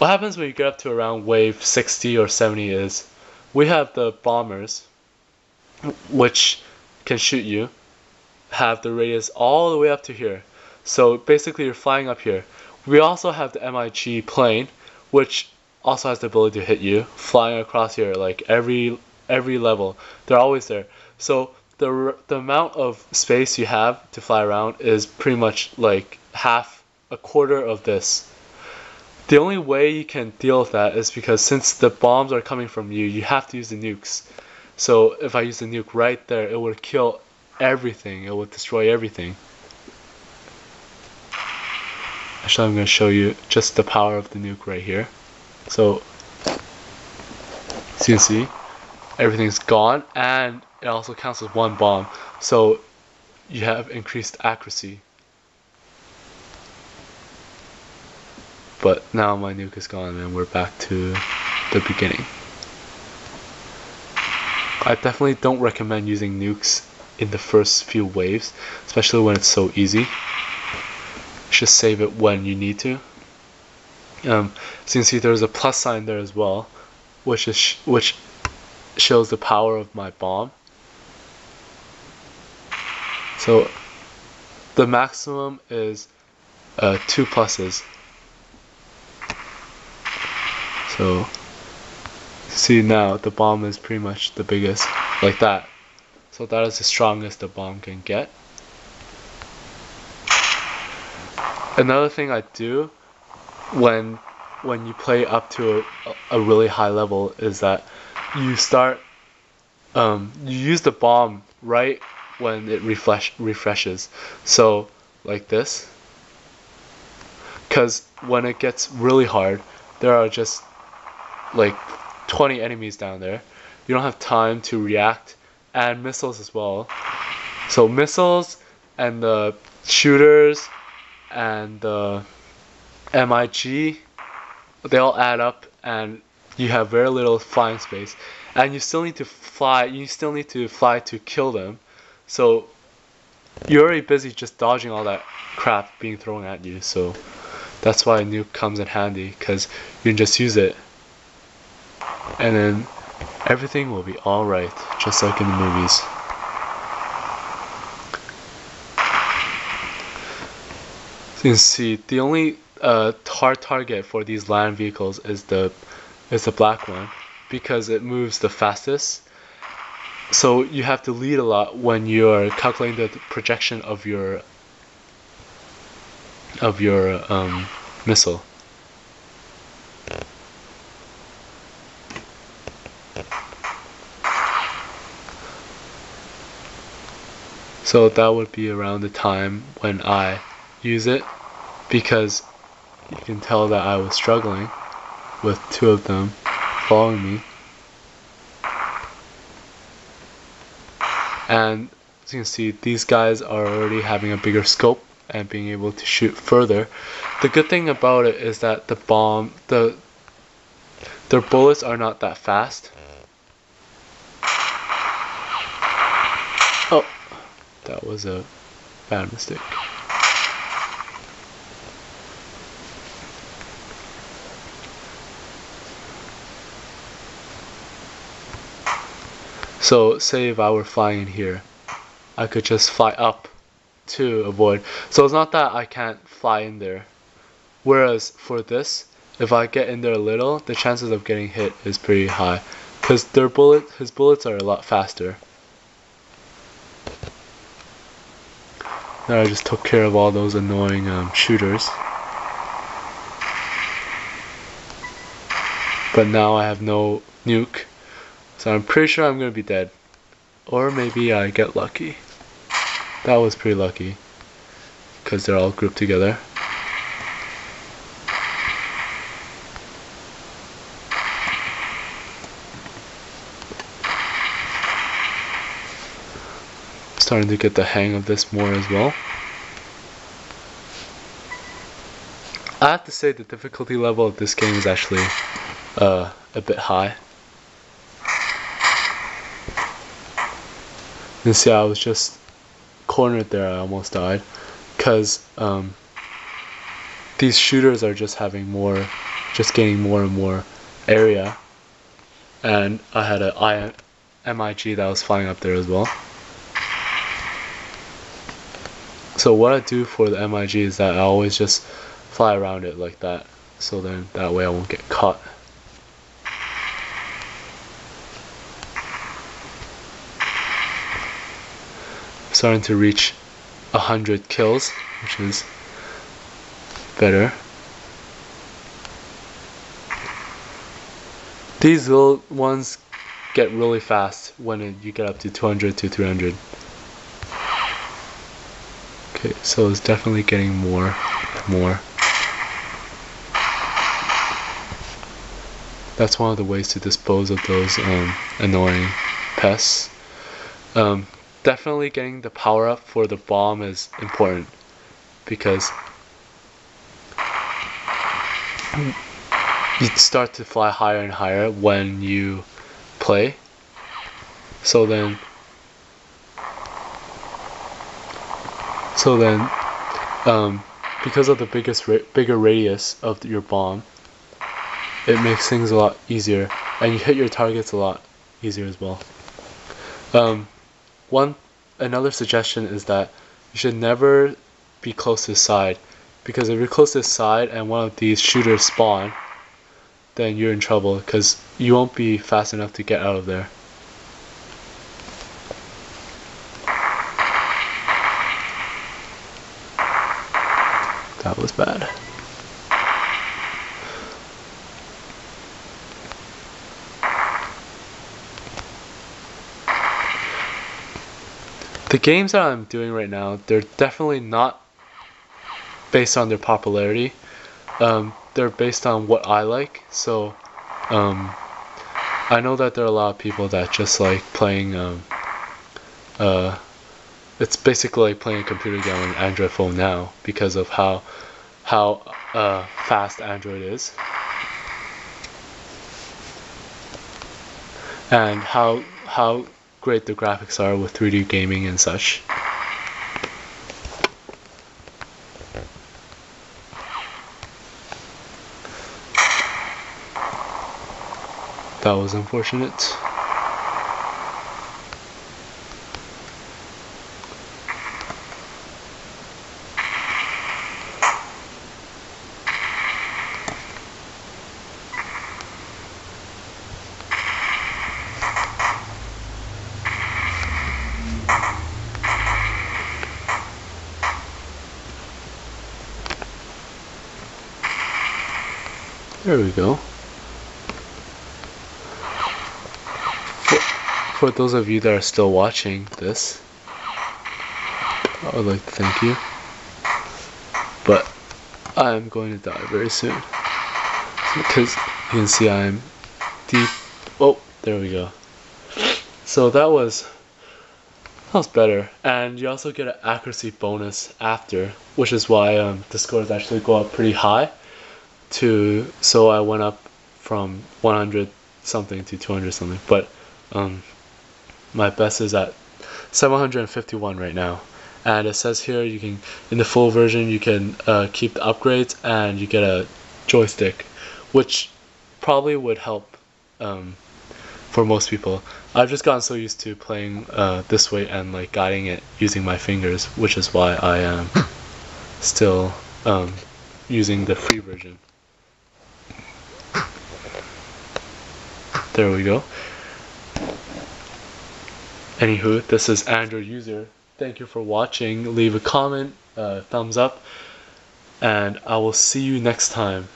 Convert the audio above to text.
what happens when you get up to around wave 60 or 70 is we have the bombers, which can shoot you, have the radius all the way up to here. So basically you're flying up here. We also have the MiG plane, which also has the ability to hit you, flying across here like every level. They're always there. So the amount of space you have to fly around is pretty much like a quarter of this. The only way you can deal with that is because since the bombs are coming from you, you have to use the nukes. So if I use the nuke right there, it would kill everything. It would destroy everything. Actually, I'm going to show you just the power of the nuke right here. So, as you can see, everything's gone, and it also counts as one bomb. So, you have increased accuracy. But now my nuke is gone, and we're back to the beginning. I definitely don't recommend using nukes in the first few waves, especially when it's so easy. Just save it when you need to. So you can see there's a plus sign there as well, which shows the power of my bomb. So the maximum is 2 pluses. So see now the bomb is pretty much the biggest, like that. So that is the strongest the bomb can get. Another thing I do when you play up to a really high level is that you start you use the bomb right when it refreshes. So like this, because when it gets really hard, there are just like 20 enemies down there. You don't have time to react, and missiles as well. So missiles and the shooters and the MiG, they all add up, and you have very little flying space, and you still need to fly. You still need to fly to kill them. So you're already busy just dodging all that crap being thrown at you. So that's why a nuke comes in handy, because you can just use it, and then everything will be all right, just like in the movies. You can see the only hard target for these land vehicles is the black one, because it moves the fastest. So you have to lead a lot when you're calculating the projection of your missile. So that would be around the time when I use it, because you can tell that I was struggling with 2 of them following me. And as you can see, these guys are already having a bigger scope and being able to shoot further. The good thing about it is that their bullets are not that fast. Oh, that was a bad mistake. So say if I were flying in here, I could just fly up to avoid. So it's not that I can't fly in there. Whereas for this, if I get in there a little, the chances of getting hit is pretty high, because his bullets are a lot faster. Now I just took care of all those annoying shooters. But now I have no nuke. So I'm pretty sure I'm going to be dead. Or maybe I get lucky. That was pretty lucky, because they're all grouped together. Starting to get the hang of this more as well. I have to say the difficulty level of this game is actually a bit high. You see, I was just cornered there. I almost died, because these shooters are just having more just gaining more and more area. And I had a MiG that was flying up there as well. So what I do for the MiG is that I always just fly around it like that, so then that way I won't get caught. I'm starting to reach 100 kills, which is better. These little ones get really fast when you get up to 200 to 300. Okay, so it's definitely getting more and more. That's one of the ways to dispose of those annoying pests. Definitely getting the power up for the bomb is important, because you start to fly higher and higher when you play. So then because of the bigger radius of your bomb, it makes things a lot easier, and you hit your targets a lot easier as well. Another suggestion is that you should never be close to the side, because if you're close to the side and one of these shooters spawn, then you're in trouble, because you won't be fast enough to get out of there. That was bad. The games that I'm doing right now, they're definitely not based on their popularity. They're based on what I like. So I know that there are a lot of people that just like playing it's basically like playing a computer game on an Android phone now, because of how fast Android is, and how great the graphics are with 3D gaming and such. That was unfortunate. There we go. For those of you that are still watching this, I would like to thank you. But I'm going to die very soon, because you can see I'm deep. Oh, there we go. So that was better, and you also get an accuracy bonus after, which is why the scores actually go up pretty high. So I went up from 100 something to 200 something, but my best is at 751 right now. And it says here you can, in the full version, you can keep the upgrades, and you get a joystick, which probably would help for most people. I've just gotten so used to playing this way and like guiding it using my fingers, which is why I am still using the free version. There we go. Anywho, this is Android User. Thank you for watching. Leave a comment, thumbs up, and I will see you next time.